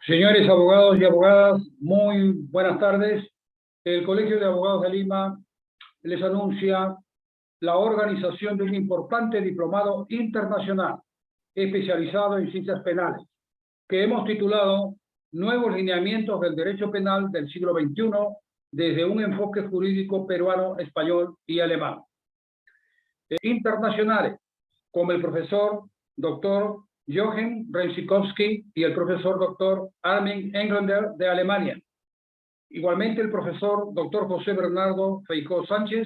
Señores abogados y abogadas, muy buenas tardes. El Colegio de Abogados de Lima les anuncia la organización de un importante diplomado internacional especializado en ciencias penales, que hemos titulado Nuevos lineamientos del derecho penal del siglo XXI desde un enfoque jurídico peruano, español y alemán. Internacionales, como el profesor Dr. Jochen Rentzikowski y el profesor Dr. Armin Engländer de Alemania. Igualmente el profesor Dr. José Bernardo Feijó Sánchez,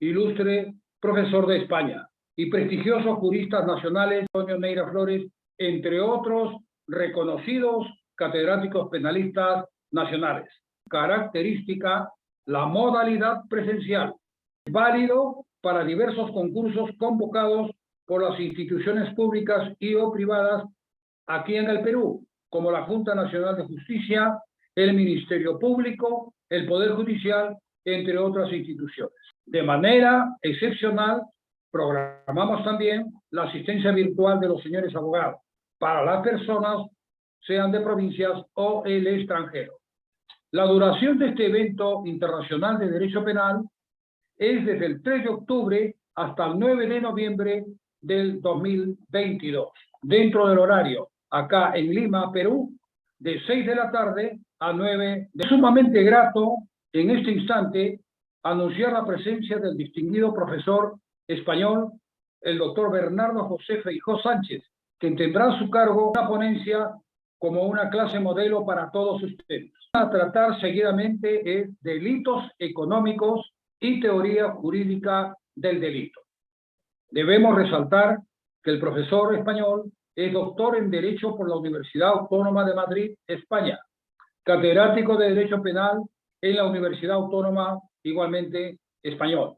ilustre profesor de España, y prestigiosos juristas nacionales, Antonio Neira Flores, entre otros reconocidos catedráticos penalistas nacionales. Característica: la modalidad presencial, válido para diversos concursos convocados por las instituciones públicas y o privadas aquí en el Perú, como la Junta Nacional de Justicia, el Ministerio Público, el Poder Judicial, entre otras instituciones. De manera excepcional, programamos también la asistencia virtual de los señores abogados para las personas, sean de provincias o el extranjero. La duración de este evento internacional de derecho penal es desde el 3 de octubre hasta el 9 de noviembre del 2022, dentro del horario acá en Lima, Perú, de 6 de la tarde a 9. Es sumamente grato en este instante anunciar la presencia del distinguido profesor español, el doctor Bernardo José Feijó Sánchez, quien tendrá a su cargo una ponencia como una clase modelo para todos ustedes. A tratar seguidamente es delitos económicos y teoría jurídica del delito. Debemos resaltar que el profesor español es doctor en Derecho por la Universidad Autónoma de Madrid, España, catedrático de Derecho Penal en la Universidad Autónoma, igualmente español,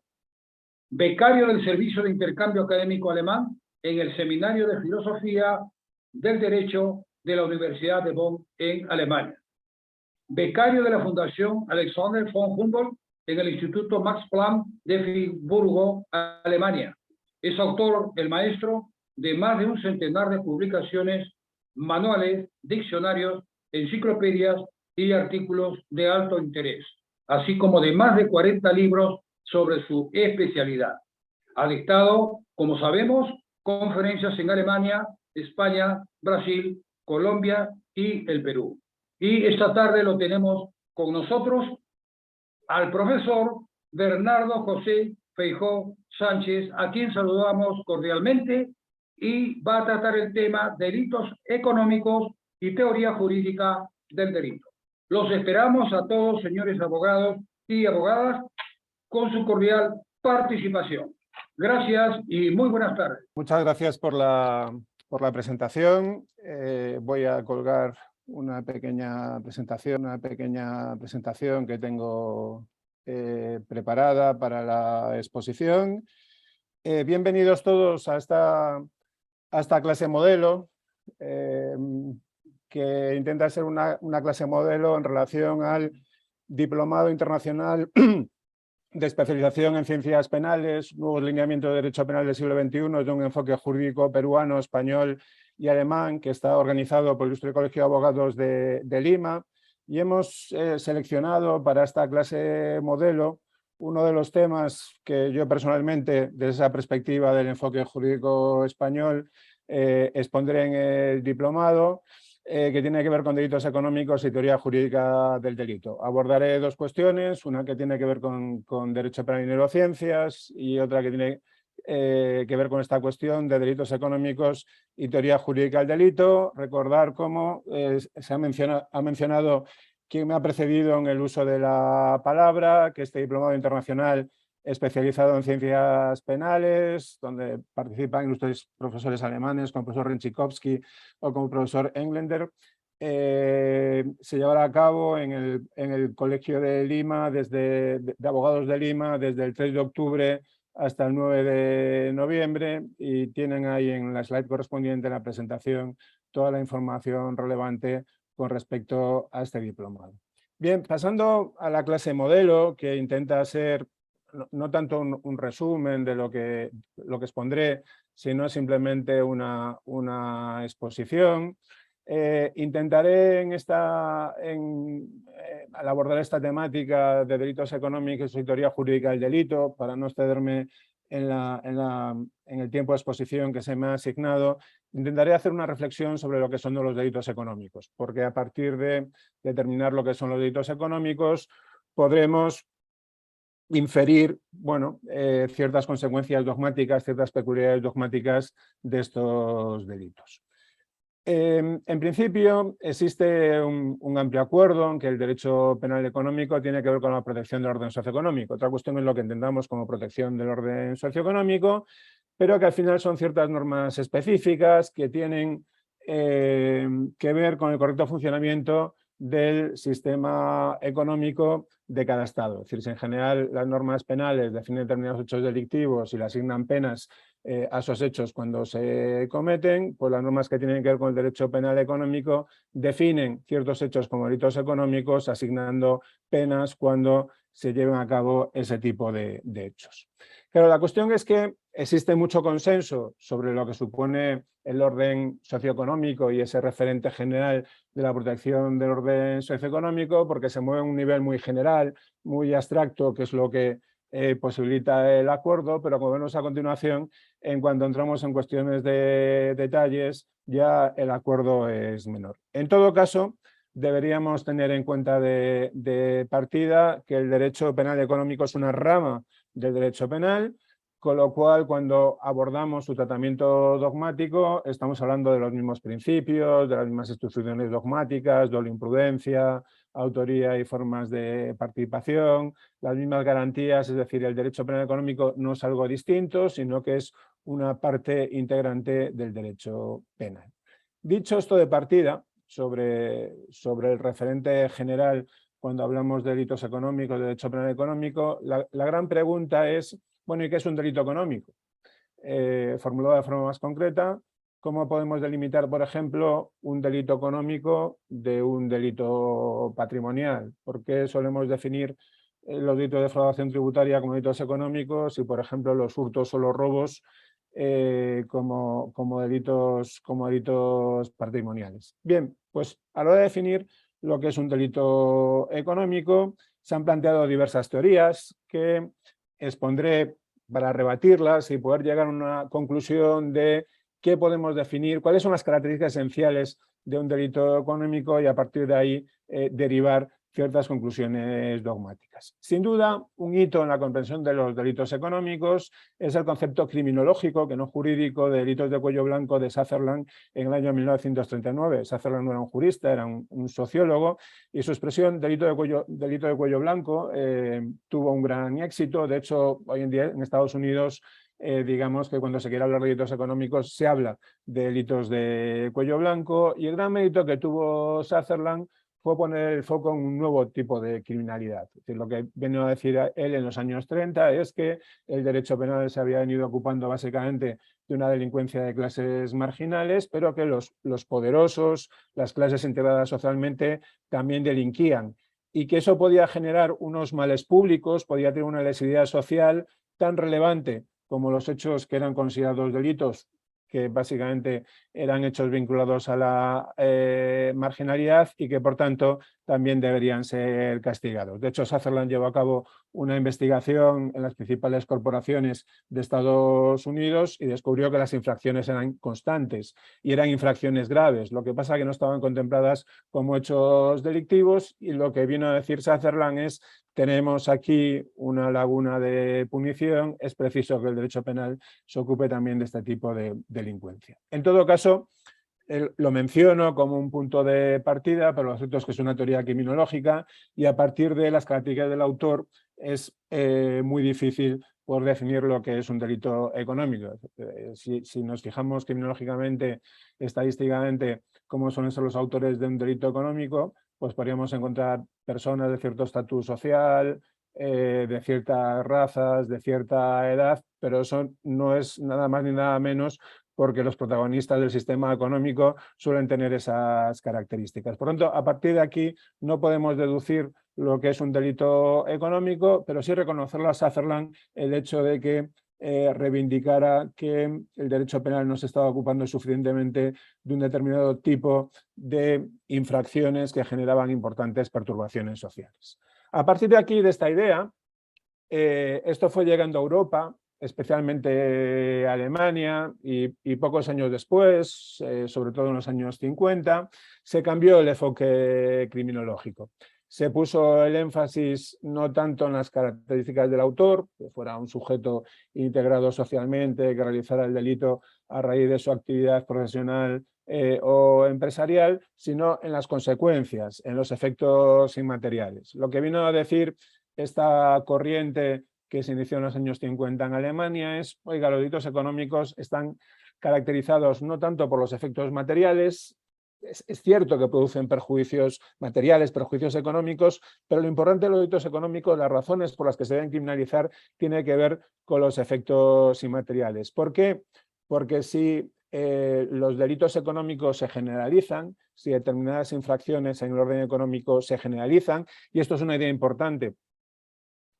becario del Servicio de Intercambio Académico Alemán en el Seminario de Filosofía del Derecho de la Universidad de Bonn en Alemania, becario de la Fundación Alexander von Humboldt en el Instituto Max Planck de Friburgo, Alemania. Es autor, el maestro, de más de un centenar de publicaciones, manuales, diccionarios, enciclopedias y artículos de alto interés, así como de más de 40 libros sobre su especialidad. Ha dictado, como sabemos, conferencias en Alemania, España, Brasil, Colombia y el Perú. Y esta tarde lo tenemos con nosotros al profesor Bernardo José Feijó Sánchez, a quien saludamos cordialmente, y va a tratar el tema delitos económicos y teoría jurídica del delito. Los esperamos a todos, señores abogados y abogadas, con su cordial participación. Gracias y muy buenas tardes. Muchas gracias por la presentación. Voy a colgar una pequeña presentación que tengo preparada para la exposición. Bienvenidos todos a esta clase modelo, que intenta ser una clase modelo en relación al Diplomado Internacional de Especialización en Ciencias Penales, Nuevos Lineamientos de Derecho Penal del siglo XXI, de un enfoque jurídico peruano, español y alemán, que está organizado por el Ilustre Colegio de Abogados de Lima, y hemos seleccionado para esta clase modelo uno de los temas que yo personalmente, desde esa perspectiva del enfoque jurídico español, expondré en el diplomado, que tiene que ver con delitos económicos y teoría jurídica del delito. Abordaré dos cuestiones, una que tiene que ver con derecho penal y neurociencias, y otra que tiene que ver con esta cuestión de delitos económicos y teoría jurídica del delito. Recordar cómo se ha mencionado quien me ha precedido en el uso de la palabra, que este diplomado internacional especializado en ciencias penales, donde participan ilustres profesores alemanes como el profesor Rentzikowski o como el profesor Engländer, se llevará a cabo en el Colegio de Lima, de Abogados de Lima, desde el 3 de octubre hasta el 9 de noviembre, y tienen ahí en la slide correspondiente en la presentación toda la información relevante con respecto a este diplomado. Bien, pasando a la clase modelo, que intenta ser no tanto un resumen de lo que expondré, sino simplemente una exposición. Intentaré al abordar esta temática de delitos económicos y teoría jurídica del delito, para no excederme en el tiempo de exposición que se me ha asignado, intentaré hacer una reflexión sobre lo que son los delitos económicos, porque a partir de determinar lo que son los delitos económicos podremos inferir, bueno, ciertas consecuencias dogmáticas, ciertas peculiaridades dogmáticas de estos delitos. En principio, existe un amplio acuerdo en que el derecho penal económico tiene que ver con la protección del orden socioeconómico. Otra cuestión es lo que entendamos como protección del orden socioeconómico, pero que al final son ciertas normas específicas que tienen que ver con el correcto funcionamiento del sistema económico de cada Estado. Es decir, si en general las normas penales definen determinados hechos delictivos y le asignan penas a esos hechos cuando se cometen, pues las normas que tienen que ver con el derecho penal económico definen ciertos hechos como delitos económicos, asignando penas cuando se lleven a cabo ese tipo de hechos. Pero la cuestión es que existe mucho consenso sobre lo que supone el orden socioeconómico y ese referente general de la protección del orden socioeconómico, porque se mueve a un nivel muy general, muy abstracto, que es lo que posibilita el acuerdo, pero como vemos a continuación, en cuanto entramos en cuestiones de detalles, ya el acuerdo es menor. En todo caso, deberíamos tener en cuenta de partida que el derecho penal económico es una rama del derecho penal, con lo cual cuando abordamos su tratamiento dogmático estamos hablando de los mismos principios, de las mismas instituciones dogmáticas, doble imprudencia, autoría y formas de participación, las mismas garantías, es decir, el derecho penal económico no es algo distinto, sino que es una parte integrante del derecho penal. Dicho esto de partida, sobre el referente general cuando hablamos de delitos económicos, de derecho penal económico, la gran pregunta es, bueno, ¿y qué es un delito económico? Formulado de forma más concreta, ¿cómo podemos delimitar, por ejemplo, un delito económico de un delito patrimonial? ¿Por qué solemos definir los delitos de defraudación tributaria como delitos económicos y, por ejemplo, los hurtos o los robos como delitos patrimoniales? Bien, pues a la hora de definir lo que es un delito económico, se han planteado diversas teorías que expondré para rebatirlas y poder llegar a una conclusión de qué podemos definir, cuáles son las características esenciales de un delito económico y a partir de ahí derivar ciertas conclusiones dogmáticas. Sin duda, un hito en la comprensión de los delitos económicos es el concepto criminológico, que no jurídico, de delitos de cuello blanco de Sutherland en el año 1939. Sutherland no era un jurista, era un sociólogo, y su expresión delito de cuello blanco tuvo un gran éxito. De hecho, hoy en día en Estados Unidos digamos que cuando se quiere hablar de delitos económicos se habla de delitos de cuello blanco, y el gran mérito que tuvo Sutherland fue poner el foco en un nuevo tipo de criminalidad. Es decir, lo que viene a decir él en los años 30 es que el derecho penal se había venido ocupando básicamente de una delincuencia de clases marginales, pero que los poderosos, las clases integradas socialmente, también delinquían, y que eso podía generar unos males públicos, podía tener una lesividad social tan relevante como los hechos que eran considerados delitos, que básicamente eran hechos vinculados a la marginalidad y que por tanto también deberían ser castigados. De hecho, Sutherland llevó a cabo una investigación en las principales corporaciones de Estados Unidos y descubrió que las infracciones eran constantes y eran infracciones graves. Lo que pasa es que no estaban contempladas como hechos delictivos, y lo que vino a decir Sutherland es: tenemos aquí una laguna de punición, es preciso que el derecho penal se ocupe también de este tipo de delincuencia. En todo caso, lo menciono como un punto de partida, pero lo cierto es que es una teoría criminológica y a partir de las características del autor es muy difícil poder definir lo que es un delito económico. Si nos fijamos criminológicamente, estadísticamente, cómo suelen ser los autores de un delito económico, pues podríamos encontrar personas de cierto estatus social, de ciertas razas, de cierta edad, pero eso no es nada más ni nada menos porque los protagonistas del sistema económico suelen tener esas características. Por tanto, a partir de aquí no podemos deducir lo que es un delito económico, pero sí reconocerlo a Sutherland el hecho de que reivindicara que el derecho penal no se estaba ocupando suficientemente de un determinado tipo de infracciones que generaban importantes perturbaciones sociales. A partir de aquí, de esta idea, esto fue llegando a Europa, especialmente a Alemania, y pocos años después, sobre todo en los años 50, se cambió el enfoque criminológico. Se puso el énfasis no tanto en las características del autor, que fuera un sujeto integrado socialmente, que realizara el delito a raíz de su actividad profesional o empresarial, sino en las consecuencias, en los efectos inmateriales. Lo que vino a decir esta corriente que se inició en los años 50 en Alemania es, oiga, los delitos económicos están caracterizados no tanto por los efectos materiales, es cierto que producen perjuicios materiales, perjuicios económicos, pero lo importante de los delitos económicos, las razones por las que se deben criminalizar, tiene que ver con los efectos inmateriales. ¿Por qué? Porque si los delitos económicos se generalizan, si determinadas infracciones en el orden económico se generalizan, y esto es una idea importante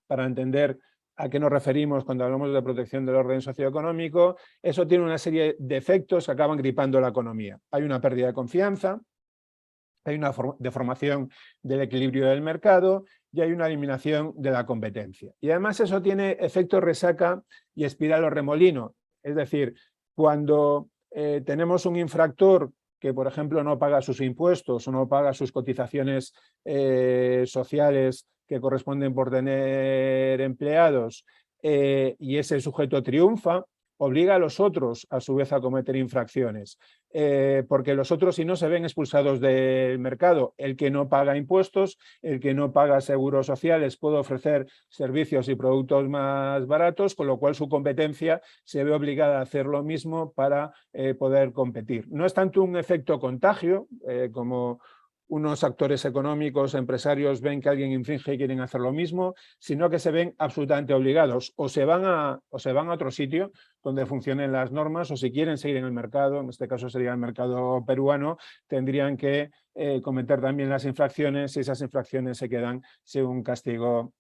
para entender a qué nos referimos cuando hablamos de protección del orden socioeconómico, eso tiene una serie de efectos que acaban gripando la economía. Hay una pérdida de confianza, hay una deformación del equilibrio del mercado y hay una eliminación de la competencia. Y además eso tiene efecto resaca y espiral o remolino. Es decir, cuando tenemos un infractor que, por ejemplo, no paga sus impuestos o no paga sus cotizaciones sociales que corresponden por tener empleados, y ese sujeto triunfa, obliga a los otros, a su vez, a cometer infracciones, porque los otros, si no, se ven expulsados del mercado. El que no paga impuestos, el que no paga seguros sociales puede ofrecer servicios y productos más baratos, con lo cual su competencia se ve obligada a hacer lo mismo para poder competir. No es tanto un efecto contagio, como unos actores económicos, empresarios, ven que alguien infringe y quieren hacer lo mismo, sino que se ven absolutamente obligados. O se van a otro sitio donde funcionen las normas, o si quieren seguir en el mercado, en este caso sería el mercado peruano, tendrían que cometer también las infracciones, y esas infracciones se quedan sin un castigo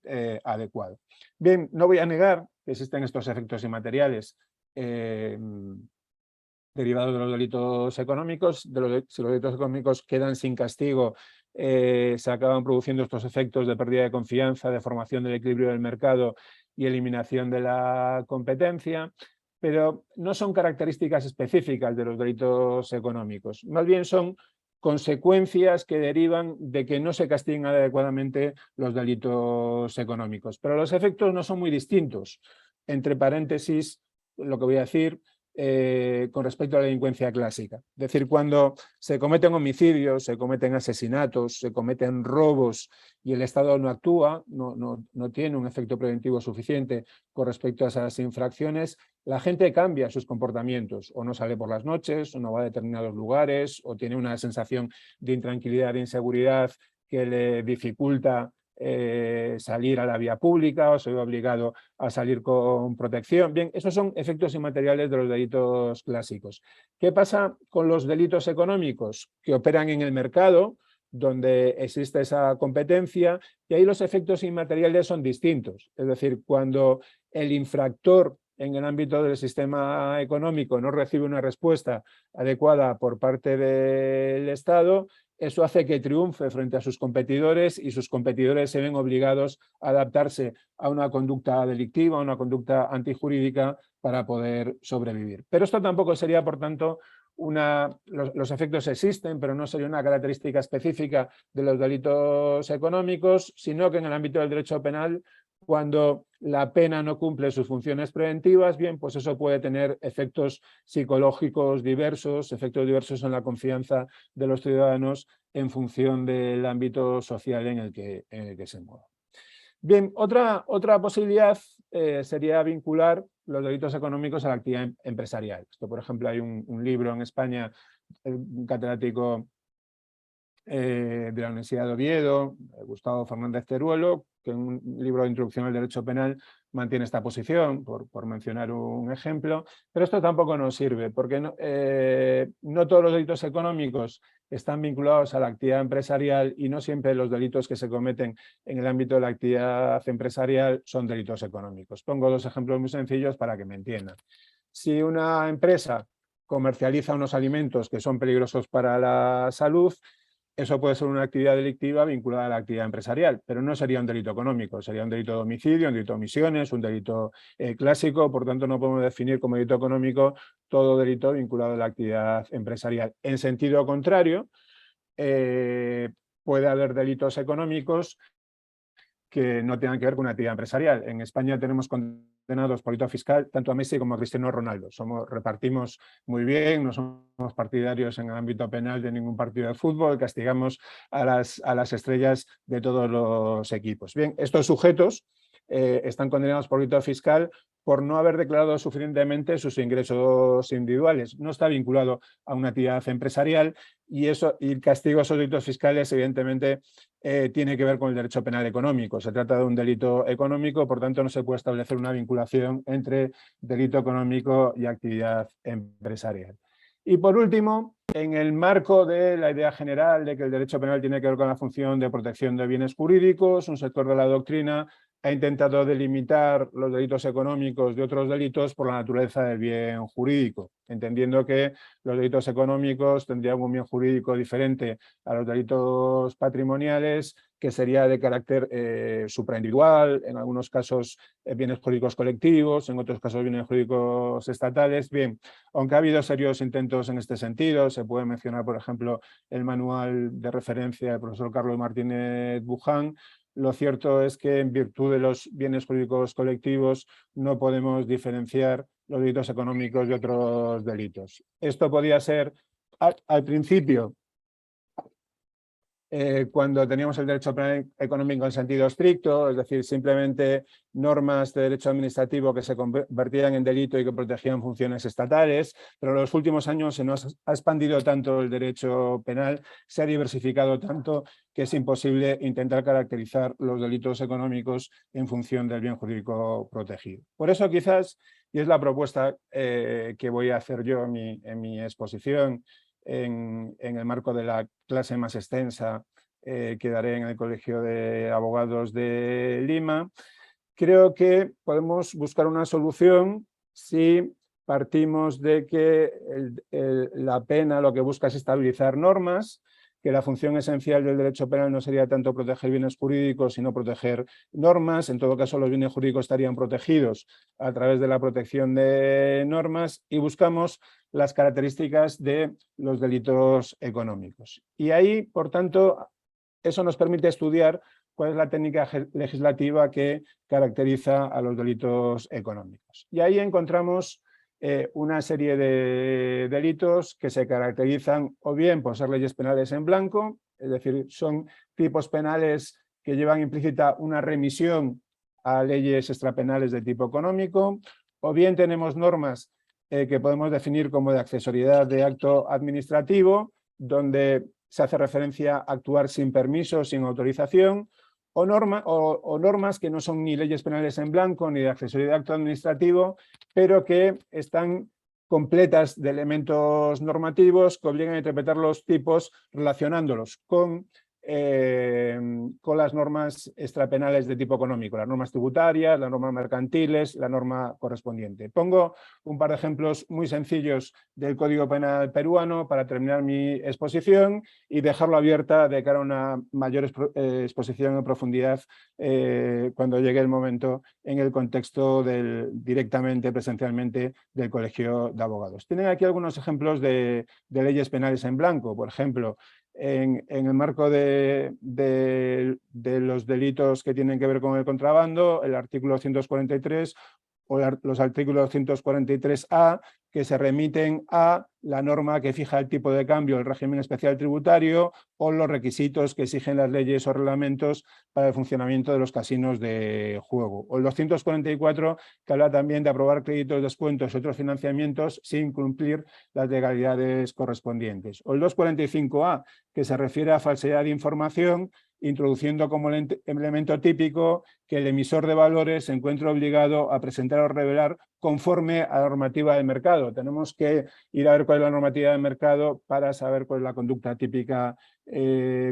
adecuado. Bien, no voy a negar que existen estos efectos inmateriales derivados de los delitos económicos. Si los delitos económicos quedan sin castigo, se acaban produciendo estos efectos de pérdida de confianza, de formación del equilibrio del mercado y eliminación de la competencia, pero no son características específicas de los delitos económicos. Más bien son consecuencias que derivan de que no se castiguen adecuadamente los delitos económicos. Pero los efectos no son muy distintos. Entre paréntesis, lo que voy a decir, con respecto a la delincuencia clásica. Es decir, cuando se cometen homicidios, se cometen asesinatos, se cometen robos y el Estado no actúa, no tiene un efecto preventivo suficiente con respecto a esas infracciones, la gente cambia sus comportamientos, o no sale por las noches, o no va a determinados lugares, o tiene una sensación de intranquilidad, de inseguridad que le dificulta salir a la vía pública, o se ve obligado a salir con protección. Bien, esos son efectos inmateriales de los delitos clásicos. ¿Qué pasa con los delitos económicos que operan en el mercado, donde existe esa competencia? Y ahí los efectos inmateriales son distintos. Es decir, cuando el infractor en el ámbito del sistema económico no recibe una respuesta adecuada por parte del Estado, eso hace que triunfe frente a sus competidores, y sus competidores se ven obligados a adaptarse a una conducta delictiva, a una conducta antijurídica para poder sobrevivir. Pero esto tampoco sería, por tanto, los efectos existen, pero no sería una característica específica de los delitos económicos, sino que en el ámbito del derecho penal, cuando la pena no cumple sus funciones preventivas, bien, pues eso puede tener efectos psicológicos diversos, efectos diversos en la confianza de los ciudadanos en función del ámbito social en el que se mueva. Bien, otra posibilidad sería vincular los delitos económicos a la actividad empresarial. Esto, por ejemplo, hay un libro en España, un catedrático de la Universidad de Oviedo, Gustavo Fernández Teruelo, que en un libro de introducción al derecho penal mantiene esta posición, por mencionar un ejemplo, pero esto tampoco nos sirve, porque no todos los delitos económicos están vinculados a la actividad empresarial y no siempre los delitos que se cometen en el ámbito de la actividad empresarial son delitos económicos. Pongo dos ejemplos muy sencillos para que me entiendan. Si una empresa comercializa unos alimentos que son peligrosos para la salud, eso puede ser una actividad delictiva vinculada a la actividad empresarial, pero no sería un delito económico, sería un delito de homicidio, un delito de omisiones, un delito clásico, por tanto no podemos definir como delito económico todo delito vinculado a la actividad empresarial. En sentido contrario, puede haber delitos económicos que no tengan que ver con una actividad empresarial. En España tenemos condenados por delito fiscal tanto a Messi como a Cristiano Ronaldo. Repartimos muy bien, no somos partidarios en el ámbito penal de ningún partido de fútbol, castigamos a las estrellas de todos los equipos. Bien, estos sujetos están condenados por delito fiscal por no haber declarado suficientemente sus ingresos individuales. No está vinculado a una actividad empresarial y el castigo a esos delitos fiscales, evidentemente, tiene que ver con el derecho penal económico. Se trata de un delito económico, por tanto, no se puede establecer una vinculación entre delito económico y actividad empresarial. Y por último, en el marco de la idea general de que el derecho penal tiene que ver con la función de protección de bienes jurídicos, un sector de la doctrina ha intentado delimitar los delitos económicos de otros delitos por la naturaleza del bien jurídico, entendiendo que los delitos económicos tendrían un bien jurídico diferente a los delitos patrimoniales, que sería de carácter supraindividual, en algunos casos bienes jurídicos colectivos, en otros casos bienes jurídicos estatales. Bien, aunque ha habido serios intentos en este sentido, se puede mencionar, por ejemplo, el manual de referencia del profesor Carlos Martínez Buján. Lo cierto es que en virtud de los bienes jurídicos colectivos no podemos diferenciar los delitos económicos de otros delitos. Esto podía ser al principio, cuando teníamos el derecho penal económico en sentido estricto, es decir, simplemente normas de derecho administrativo que se convertían en delito y que protegían funciones estatales, pero en los últimos años se nos ha expandido tanto el derecho penal, se ha diversificado tanto que es imposible intentar caracterizar los delitos económicos en función del bien jurídico protegido. Por eso quizás, y es la propuesta que voy a hacer yo en mi exposición, en el marco de la clase más extensa que daré en el Colegio de Abogados de Lima, creo que podemos buscar una solución si partimos de que la pena lo que busca es estabilizar normas, que la función esencial del derecho penal no sería tanto proteger bienes jurídicos, sino proteger normas. En todo caso, los bienes jurídicos estarían protegidos a través de la protección de normas y buscamos las características de los delitos económicos. Y ahí, por tanto, eso nos permite estudiar cuál es la técnica legislativa que caracteriza a los delitos económicos. Y ahí encontramos una serie de delitos que se caracterizan o bien por ser leyes penales en blanco, es decir, son tipos penales que llevan implícita una remisión a leyes extrapenales de tipo económico, o bien tenemos normas que podemos definir como de accesoriedad de acto administrativo, donde se hace referencia a actuar sin permiso, sin autorización, o normas que no son ni leyes penales en blanco ni de accesoriedad de acto administrativo, pero que están completas de elementos normativos que obligan a interpretar los tipos relacionándolos con las normas extrapenales de tipo económico, las normas tributarias, las normas mercantiles, la norma correspondiente. Pongo un par de ejemplos muy sencillos del Código Penal peruano para terminar mi exposición y dejarlo abierta de cara a una mayor exposición en profundidad cuando llegue el momento en el contexto directamente, presencialmente, del Colegio de Abogados. Tienen aquí algunos ejemplos de leyes penales en blanco, por ejemplo, en el marco de los delitos que tienen que ver con el contrabando, el artículo 143 o los artículos 143A, que se remiten a la norma que fija el tipo de cambio, el régimen especial tributario o los requisitos que exigen las leyes o reglamentos para el funcionamiento de los casinos de juego. O el 244, que habla también de aprobar créditos, descuentos y otros financiamientos sin cumplir las legalidades correspondientes. O el 245A, que se refiere a falsedad de información introduciendo como elemento típico que el emisor de valores se encuentra obligado a presentar o revelar conforme a la normativa del mercado. Tenemos que ir a ver cuál es la normativa del mercado para saber cuál es la conducta típica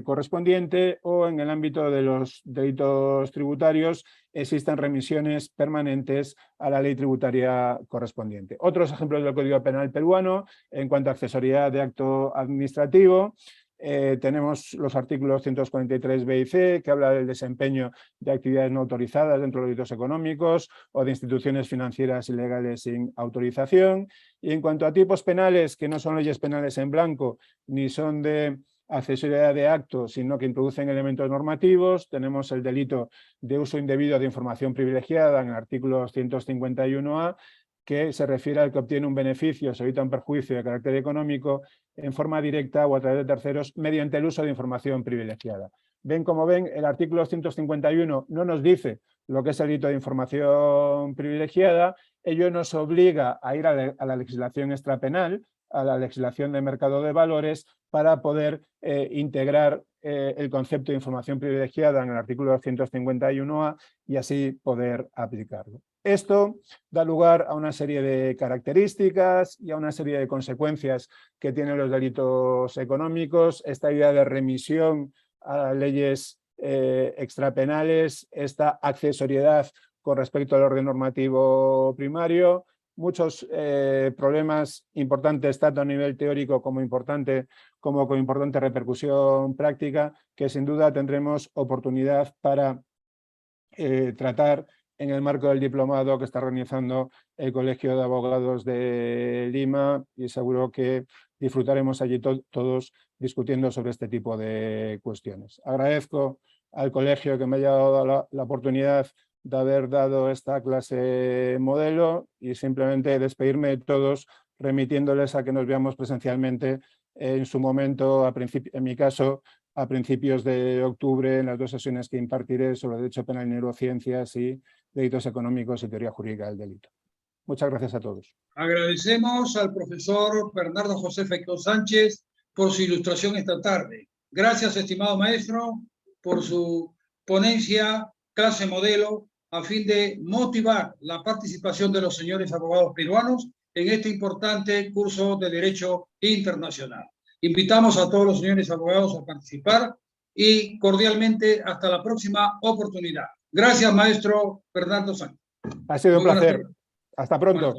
correspondiente, o en el ámbito de los delitos tributarios existen remisiones permanentes a la ley tributaria correspondiente. Otros ejemplos del Código Penal peruano en cuanto a accesoriedad de acto administrativo. Tenemos los artículos 143b y c, que habla del desempeño de actividades no autorizadas dentro de los delitos económicos o de instituciones financieras ilegales sin autorización. Y en cuanto a tipos penales, que no son leyes penales en blanco, ni son de accesoriedad de acto, sino que introducen elementos normativos, tenemos el delito de uso indebido de información privilegiada en el artículo 251A, que se refiere al que obtiene un beneficio, se evita un perjuicio de carácter económico en forma directa o a través de terceros mediante el uso de información privilegiada. Ven, como ven, el artículo 251 no nos dice lo que es el delito de información privilegiada, ello nos obliga a ir a la legislación extrapenal, a la legislación de mercado de valores, para poder integrar el concepto de información privilegiada en el artículo 251A y así poder aplicarlo. Esto da lugar a una serie de características y a una serie de consecuencias que tienen los delitos económicos. Esta idea de remisión a leyes extrapenales, esta accesoriedad con respecto al orden normativo primario, muchos problemas importantes tanto a nivel teórico como con importante repercusión práctica, que sin duda tendremos oportunidad para tratar en el marco del diplomado que está organizando el Colegio de Abogados de Lima, y seguro que disfrutaremos allí todos discutiendo sobre este tipo de cuestiones. Agradezco al colegio que me haya dado la oportunidad de haber dado esta clase modelo, y simplemente despedirme de todos remitiéndoles a que nos veamos presencialmente en su momento, en mi caso, a principios de octubre, en las 2 sesiones que impartiré sobre Derecho Penal y Neurociencias y Delitos Económicos y Teoría Jurídica del Delito. Muchas gracias a todos. Agradecemos al profesor Bernardo José Feijoo Sánchez por su ilustración esta tarde. Gracias, estimado maestro, por su ponencia, clase modelo, a fin de motivar la participación de los señores abogados peruanos en este importante curso de Derecho Internacional. Invitamos a todos los señores abogados a participar y cordialmente hasta la próxima oportunidad. Gracias, maestro Bernardo Sánchez. Ha sido un placer. Hasta pronto.